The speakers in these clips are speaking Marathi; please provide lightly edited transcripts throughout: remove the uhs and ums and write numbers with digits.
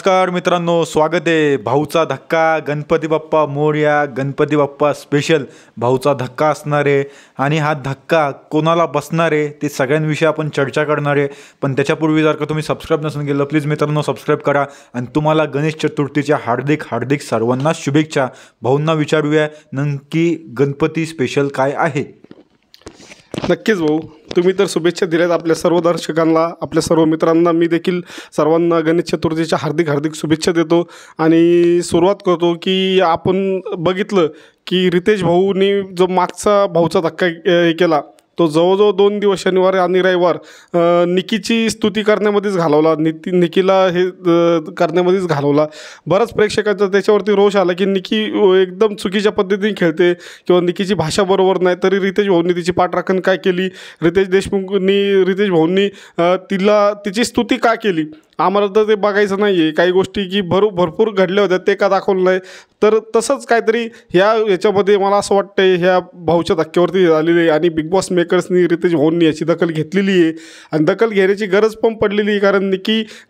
नमस्कार मित्रांनो, स्वागत आहे. भाऊचा धक्का, गणपती बाप्पा मोरया, गणपती बाप्पा स्पेशल भाऊचा धक्का असणार आहे. आणि हा धक्का कोणाला बसणार आहे ते सगळ्यांविषयी आपण चर्चा करणार आहे. पण त्याच्यापूर्वी जर का तुम्ही सबस्क्राईब नसून केलं, प्लीज मित्रांनो सबस्क्राईब करा. आणि तुम्हाला गणेश चतुर्थीच्या हार्दिक हार्दिक सर्वांना शुभेच्छा. भाऊंना विचारूया नक्की गणपती स्पेशल काय आहे. नक्कीच भाऊ, तुम्ही तर शुभेच्छा दिल्यात आपल्या सर्व दर्शकांना, आपल्या सर्व मित्रांना. मी देखील सर्वांना गणेश चतुर्थीच्या हार्दिक हार्दिक शुभेच्छा देतो. आणि सुरुवात करतो की आपण बघितलं की रितेश भाऊनी जो मागचा भाऊचा धक्का केला तो जवळजवळ 2 दिवस शनिवार आणि रविवार निकीची स्तुती करण्यामध्येच घालवला. निकीला हे करण्यामध्येच घालवला. बऱ्याच प्रेक्षकांचा त्याच्यावरती रोष आला की निकी एकदम चुकीच्या पद्धतीने खेळते किंवा निकीची भाषा बरोबर नाही. तरी रितेश भाऊंनी तिची पाठराखण काय केली, रितेश भाऊंनी तिची स्तुती का केली, आम्हाला तर ते बघायचं नाही आहे. काही गोष्टी की भरपूर घडल्या होत्या ते का दाखवलं नाही. तर तसंच काहीतरी याच्यामध्ये मला असं वाटतं ह्या भाऊच्या धक्क्यावरती झालेली आहे. आणि बिग बॉस मेकर्सनी रितेश भाऊंनी याची दखल घेतलेली आहे. आणि दखल घेण्याची गरज पण पडलेली आहे, कारण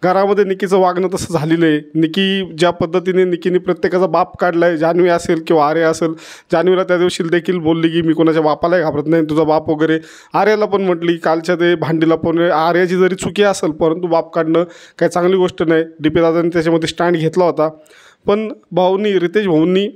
घरामध्ये निकीचं वागणं तसं झालेलं आहे. निकी ज्या पद्धतीने निकीने प्रत्येकाचा बाप काढला आहे, जान्हवी असेल किंवा आर्या असेल. जान्हवीला त्या दिवशी देखील बोलली की मी कोणाच्या बापालाही घाबरत नाही, तुझा बाप वगैरे. आर्याला पण म्हटली कालच्या ते भांडीला पण, आर्याची जरी चुकी असेल परंतु बाप काढणं काही चांगली गोष्ट नाही. DP दादांनी त्याच्यामध्ये स्टँड घेतला होता. पण रितेश भाऊंनी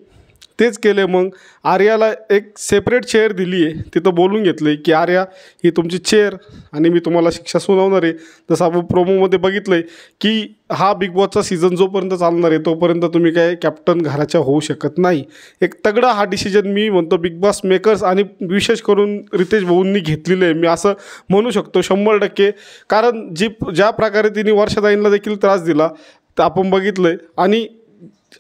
तेच केले. मग आर्याला एक सेपरेट चेअर दिली आहे, तिथं बोलून घेतलं आहे की आर्या ही तुमची चेअर आणि मी तुम्हाला शिक्षा सुनावणार आहे. जसं आपण प्रोमोमध्ये बघितलं आहे की हा बिग बॉसचा सीझन जोपर्यंत चालणार आहे तोपर्यंत तुम्ही काय कॅप्टन घराच्या होऊ शकत नाही. एक तगडा हा डिसिजन मी म्हणतो बिग बॉस मेकर्स आणि विशेष करून रितेश भाऊंनी घेतलेलं आहे. मी असं म्हणू शकतो 100%. कारण ज्या प्रकारे तिने वर्षाताईंना देखील त्रास दिला तर आपण बघितलं आहे. आणि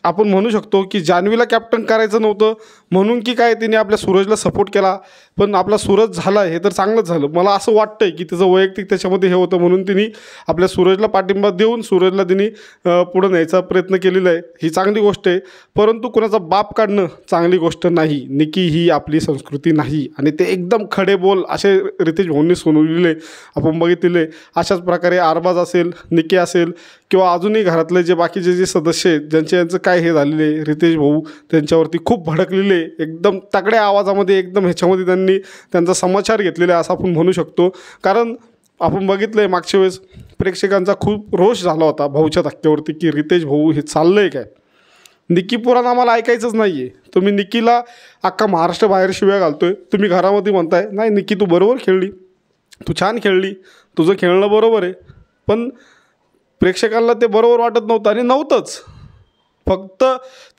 आपण म्हणू शकतो की जान्हवीला कॅप्टन करायचं नव्हतं म्हणून की काय तिने आपल्या सूरजला सपोर्ट केला, पण आपला सूरज झाला हे तर चांगलंच झालं. मला असं वाटतं आहे की तिचं वैयक्तिक त्याच्यामध्ये हे होतं म्हणून तिने आपल्या सूरजला पाठिंबा देऊन सूरजला तिने पुढं न्यायचा प्रयत्न केलेला आहे. ही चांगली गोष्ट आहे. परंतु कोणाचा बाप काढणं चांगली गोष्ट नाही. निकी ही आपली संस्कृती नाही. आणि ते एकदम खडे बोल असे रितेश भाऊंनी सुनवलेले आपण बघितलेले. अशाच प्रकारे आरबाज असेल, निकी असेल किंवा अजूनही घरातले जे बाकीचे जे सदस्य आहेत यांचं काय हे झालेले, रितेश भाऊ त्यांच्यावरती खूप भडकलेले. एकदम तगड्या आवाजामध्ये एकदम ह्याच्यामध्ये त्यांचा समाचार घेतलेला आहे असं आपण म्हणू शकतो. कारण आपण बघितलं आहे मागच्या वेळेस प्रेक्षकांचा खूप रोष झाला होता भाऊच्या धक्क्यावरती की रितेश भाऊ हे चाललं आहे काय. निकी पुराण आम्हाला ऐकायचंच नाही आहे. तुम्ही निकीला अख्खा महाराष्ट्र बाहेर शिव्या घालतोय, तुम्ही घरामध्ये म्हणताय नाही निकी तू बरोबर खेळली, तू छान खेळली, तुझं खेळणं बरोबर आहे. पण प्रेक्षकांना ते बरोबर वाटत नव्हतं आणि नव्हतंच. फक्त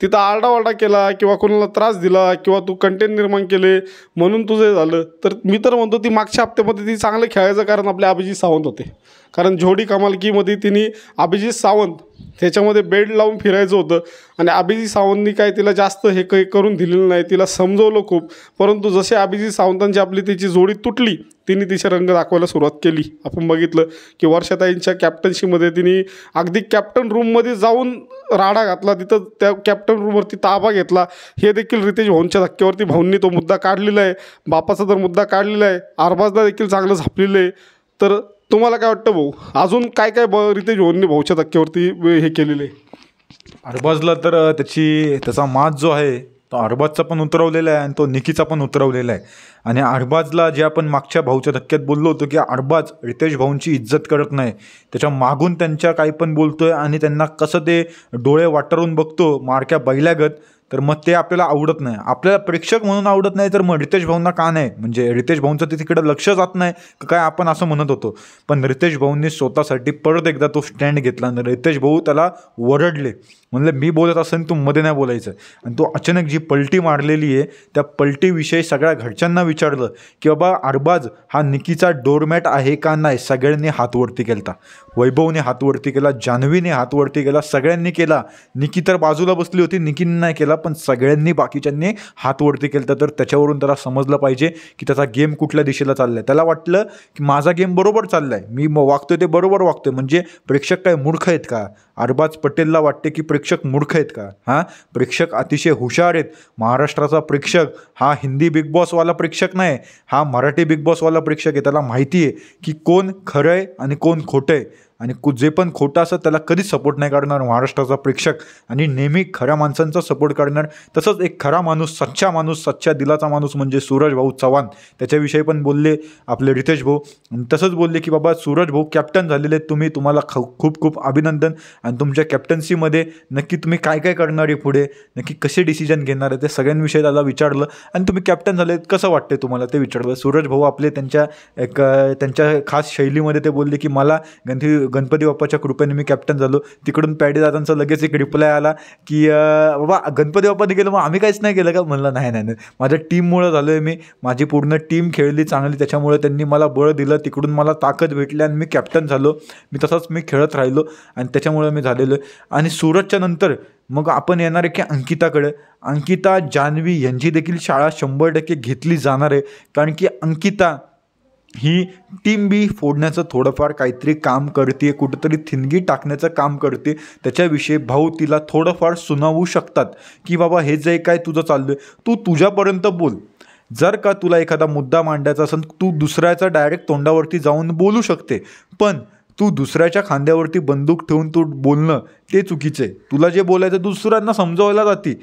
तिथं आरडाओरडा केला किंवा कोणाला त्रास दिला किंवा तू कंटेंट निर्माण केले म्हणून तुझं झालं. तर मी तर म्हणतो ती मागच्या हप्त्यामध्ये ती चांगलं खेळायचं कारण आपले अभिजित सावंत होते. कारण जोडी कमालकीमध्ये तिने अभिजित सावंत ह्याच्यामध्ये बेड लावून फिरायचं होतं. आणि अभिजित सावंतनी काय तिला जास्त हे काही करून दिलेलं नाही, तिला समजवलं खूप. परंतु जसे अभिजित सावंतांची आपली तिची जोडी तुटली तिने तिचे रंग दाखवायला सुरुवात केली. आपण बघितलं की वर्षाताईंच्या कॅप्टन्शीमध्ये तिने अगदी कॅप्टन रूममध्ये जाऊन राडा घातला, तिथं त्या कॅप्टन रूमवरती ताबा घेतला. हे देखील रितेश भाऊंच्या धक्क्यावरती भाऊंनी तो मुद्दा काढलेला आहे. बापाचा तर मुद्दा काढलेला आहे. आरबाजला देखील चांगलं झापलेलं आहे. तर तुम्हाला काय वाटतं भाऊ, अजून काय रितेश भाऊंनी भाऊच्या धक्क्यावरती हे केलेलं आहे. अरबाजला तर त्याचा माज जो आहे तो अरबाजचा पण उतरवलेला आहे आणि तो निकीचा पण उतरवलेला आहे. आणि अरबाजला जे आपण मागच्या भाऊच्या धक्क्यात बोललो होतो की अरबाज रितेश भाऊंची इज्जत करत नाही, त्याच्या मागून त्यांच्या काही पण बोलतोय आणि त्यांना कसं ते डोळे वाटरून बघतो मारक्या बैलागत, तर मग ते आपल्याला आवडत नाही. आपल्याला प्रेक्षक म्हणून आवडत नाही तर मग रितेश भाऊंना का नाही, म्हणजे रितेश भाऊंचं ते तिकडे लक्ष जात नाही काय आपण असं म्हणत होतो. पण रितेश भाऊंनी स्वतःसाठी परत एकदा तो स्टँड घेतला आणि रितेश भाऊ त्याला वरडले, म्हणलं मी बोलत असेल तू मध्ये नाही बोलायचं. आणि तो अचानक जी पलटी मारलेली आहे त्या पलटीविषयी सगळ्या घरच्यांना विचारलं की बाबा अरबाज हा निकीचा डोरमॅट आहे का नाही. सगळ्यांनी हात वरती केला, वैभवने हात वरती केला, जान्हवीने हात वरती केला, सगळ्यांनी केला. निकी तर बाजूला बसली होती, निकीने नाही केला, पण सगळ्यांनी बाकीच्यांनी हात वरती केला. तर त्याच्यावरून त्याला समजलं पाहिजे की त्याचा गेम कुठल्या दिशेला चालला आहे. त्याला वाटलं की माझा गेम बरोबर चालला आहे, मी वागतोय ते बरोबर वागतोय. म्हणजे प्रेक्षक काय मूर्ख आहेत का. अरबाज पटेलला वाटते की प्रेक्षक मूर्ख आहेत का. हां, प्रेक्षक अतिशय हुशार आहेत. महाराष्ट्राचा प्रेक्षक हा हिंदी बिग बॉसवाला प्रेक्षक नाही, हा मराठी बिग बॉसवाला प्रेक्षक आहे. त्याला माहिती आहे की कोण खरं आहे आणि कोण खोटं आहे. आणि जे पण खोटं असं त्याला कधीच सपोर्ट नाही करणार महाराष्ट्राचा प्रेक्षक, आणि नेहमी खऱ्या माणसांचा सपोर्ट करणार. तसंच एक खरा माणूस, सच्चा दिलाचा माणूस म्हणजे सूरज भाऊ चव्हाण, त्याच्याविषयी पण बोलले आपले रितेश भाऊ. तसंच बोलले की बाबा सूरज भाऊ कॅप्टन झालेले तुम्हाला खूप खूप अभिनंदन, आणि तुमच्या कॅप्टन्सीमध्ये नक्की तुम्ही काय काय करणार आहे पुढे, नक्की कसे डिसिजन घेणार आहे ते सगळ्यांविषयी त्याला विचारलं. आणि तुम्ही कॅप्टन झाले कसं वाटते तुम्हाला ते विचारलं. सूरज भाऊ आपले त्यांच्या खास शैलीमध्ये ते बोलले की मला गणपती बाप्पाच्या कृपेने मी कॅप्टन झालो. तिकडून पॅडी दादांचा लगेच एक रिप्लाय आला की बाबा गणपती बाप्पाने केलं मग आम्ही काहीच नाही केलं का. म्हणलं नाही, माझ्या टीममुळं झालो आहे, माझी पूर्ण टीम खेळली चांगली, त्याच्यामुळे त्यांनी मला बळ दिलं, तिकडून मला ताकद भेटली आणि मी कॅप्टन झालो. मी खेळत राहिलो आणि त्याच्यामुळे मी झालेलो आहे. आणि सूरजच्या नंतर मग आपण येणार आहे की अंकिताकडे. अंकिता जान्हवी यांची देखील शाळा 100% घेतली जाणार आहे, कारण की अंकिता ही टीम बी फोडण्याचं थोडंफार काहीतरी काम करते, कुठंतरी थिणगी टाकण्याचं काम करते. त्याच्याविषयी भाऊ तिला थोडंफार सुनावू शकतात की बाबा हे जे काय तुझं चाललं आहे तू तुझ्यापर्यंत बोल. जर का तुला एखादा मुद्दा मांडायचा असेल तू दुसऱ्याचा डायरेक्ट तोंडावरती जाऊन बोलू शकते, पण तू दुसऱ्याच्या खांद्यावरती बंदूक ठेवून तू बोलणं ते चुकीचं आहे. तुला जे बोलायचं दुसऱ्यांना समजवायला जाते,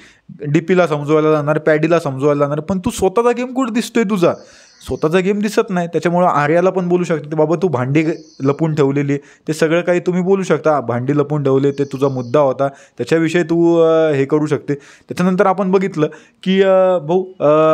डीपीला समजवायला जाणार, पॅडीला समजवायला जाणार, पण तू स्वतःचा गेम कुठं दिसतोय, तुझा स्वतःचा गेम दिसत नाही. त्याच्यामुळं आर्याला पण बोलू शकते बाबा तू भांडी लपून ठेवलेली, ते सगळं काही तुम्ही बोलू शकता. भांडी लपून ठेवले ते तुझा मुद्दा होता, त्याच्याविषयी तू हे करू शकते. त्याच्यानंतर आपण बघितलं की भाऊ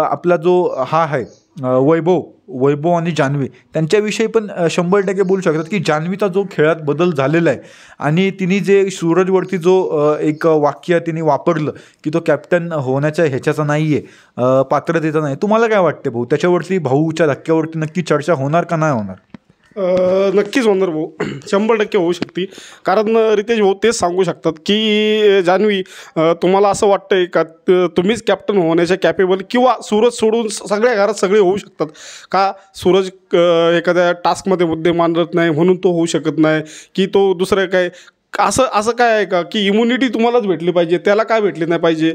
आपला जो हा आहे वैभव आणि जान्हवी त्यांच्याविषयी पण 100% बोलू शकतात की जान्हवीचा जो खेळात बदल झालेला आहे, आणि तिने जे सूरजवरती जो एक वाक्य तिने वापरलं की तो कॅप्टन होण्याच्या ह्याच्याचा नाही आहे, पात्रतेचा नाही. तुम्हाला काय वाटते भाऊ, त्याच्यावरती भाऊच्या धक्क्यावरती नक्की चर्चा होणार का नाही होणार? नक्कीच होणार भाऊ, 100% होऊ शकते. कारण रितेश भाऊ तेच सांगू शकतात की जान्हवी तुम्हाला असं वाटतंय का तुम्हीच कॅप्टन होण्याच्या कॅपेबल, किंवा सूरज सोडून सगळ्या घरात सगळे होऊ शकतात का? सूरज एखाद्या टास्कमध्ये मुद्दे मांडत नाही म्हणून तो होऊ शकत नाही, की तो दुसरं काय असं काय आहे का की इम्युनिटी तुम्हालाच भेटली पाहिजे, त्याला काय भेटली नाही पाहिजे?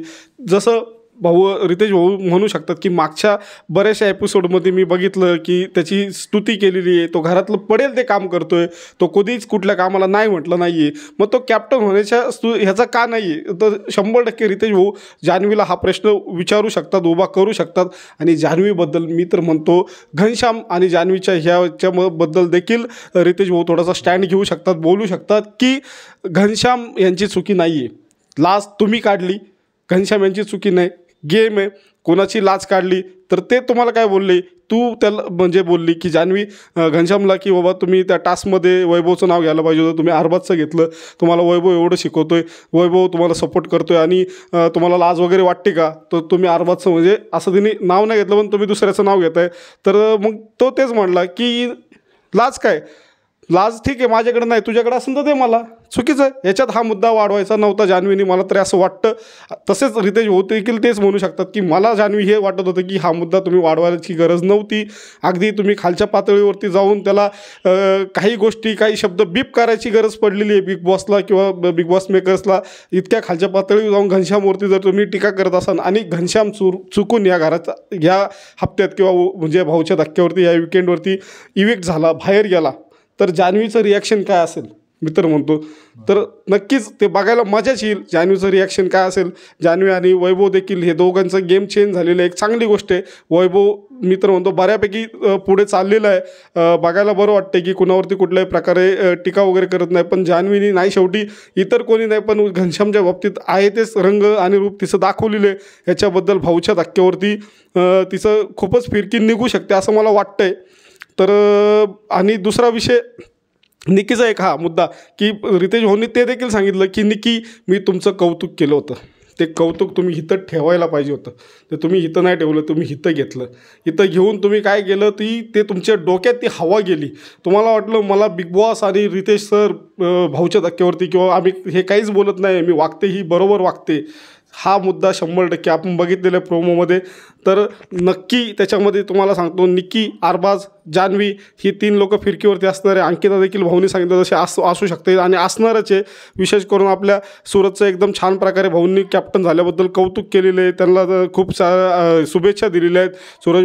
जसं रितेश भाऊ म्हणू शकतात की मागच्या बऱ्याचशा एपिसोडमध्ये मी बघितलं की त्याची स्तुती केलेली आहे, तो घरातलं पडेल ते काम करतोय, तो कधीच कुठल्या कामाला नाही म्हटलं नाही आहे. मग तो कॅप्टन होण्याच्या ह्याचा का नाही आहे? तर 100% रितेश भाऊ जान्हवीला हा प्रश्न विचारू शकतात, उभा करू शकतात. आणि जान्हवीबद्दल मी तर म्हणतो घनश्याम आणि जान्हवीच्या ह्याच्याबद्दल देखील रितेश भाऊ थोडासा स्टँड घेऊ शकतात, बोलू शकतात की घनश्याम यांची चुकी नाही आहे, लाज तुम्ही काढली, घनश्याम यांची चुकी नाही, गेम आहे, कोणाची लाच काढली तर ते तुम्हाला काय बोलले, तू त्याला म्हणजे बोलली की जान्हवी घनश्यामला की बाबा तुम्ही त्या टास्कमध्ये वैभवचं नाव घ्यायला पाहिजे होतं, तुम्ही अरबाजचं घेतलं, तुम्हाला वैभव एवढं शिकवतोय, वैभव तुम्हाला सपोर्ट करतोय आणि तुम्हाला लाज वगैरे वाटते का, तर तुम्ही अरबाजचं म्हणजे असं तिने नाव नाही घेतलं पण तुम्ही दुसऱ्याचं नाव घेत आहे. तर मग तो तेच म्हणला की लाज काय, लाज ठीक आहे माझ्याकडे नाही, तुझ्याकडे असेल तर ते मला चुकीचं आहे. याच्यात हा मुद्दा वाढवायचा नव्हता जान्हवीने, मला तरी असं वाटतं. तसेच रितेश भाऊ देखील तेच म्हणू शकतात की मला जान्हवी हे वाटत होतं की हा मुद्दा तुम्ही वाढवायची गरज नव्हती. अगदी तुम्ही खालच्या पातळीवरती जाऊन त्याला काही गोष्टी काही शब्द बीप करायची गरज पडलेली आहे बिग बॉसला किंवा बिग बॉस मेकर्सला. इतक्या खालच्या पातळीवर जाऊन घनश्यामवरती जर तुम्ही टीका करत असाल आणि घनश्याम चुकून या घराचा ह्या हप्त्यात किंवा म्हणजे भाऊच्या धक्क्यावरती या विकेंडवरती इव्हेक्ट झाला, बाहेर गेला, तर जान्हवीचं रिॲक्शन काय असेल मी तर म्हणतो. तर नक्कीच ते बघायला मजाच येईल जान्हवीचं रिॲक्शन काय असेल. जान्हवी आणि वैभव देखील हे दोघांचं गेम चेंज झालेलं आहे, एक चांगली गोष्ट आहे. वैभव मी तर म्हणतो बऱ्यापैकी पुढे चाललेलं आहे, बघायला बरं वाटतं की कुणावरती कुठल्याही प्रकारे टीका वगैरे करत नाही. पण जान्हवीनी नाही, शेवटी इतर कोणी नाही पण घनश्यामच्या बाबतीत आहे तेच रंग आणि रूप तिचं दाखवलेलं आहे. ह्याच्याबद्दल भाऊच्या धक्क्यावरती तिचं खूपच फिरकी निघू शकते असं मला वाटतं आहे. तर आणि दुसरा विषय निकीचा एक हा मुद्दा की रितेश भाऊंनी ते देखील सांगितलं की निकी मी तुमचं कौतुक केलं होतं, ते कौतुक तुम्ही इथं ठेवायला पाहिजे होतं, ते तुम्ही इथं नाही ठेवलं, तुम्ही इथं घेतलं. इथं घेऊन तुम्ही काय केलं ते तुमच्या डोक्यात ती हवा गेली. तुम्हाला वाटलं मला बिग बॉस आणि रितेश सर भाऊच्या धक्क्यावरती किंवा आम्ही हे काहीच बोलत नाही, मी वागते ही बरोबर वागते. हा मुद्दा 100% आपण बघितलेला आहे प्रोमोमध्ये. तर नक्की त्याच्यामध्ये तुम्हाला सांगतो निकी, अरबाज, जान्हवी ही 3 लोकं फिरकीवरती असणार आहे. अंकिता देखील भाऊनी सांगितलं तसे असू शकते आणि असणारच आहे. विशेष करून आपल्या सूरजचं एकदम छान प्रकारे भाऊंनी कॅप्टन झाल्याबद्दल कौतुक केलेलं आहे, त्यांना खूप शुभेच्छा दिलेल्या आहेत. सूरज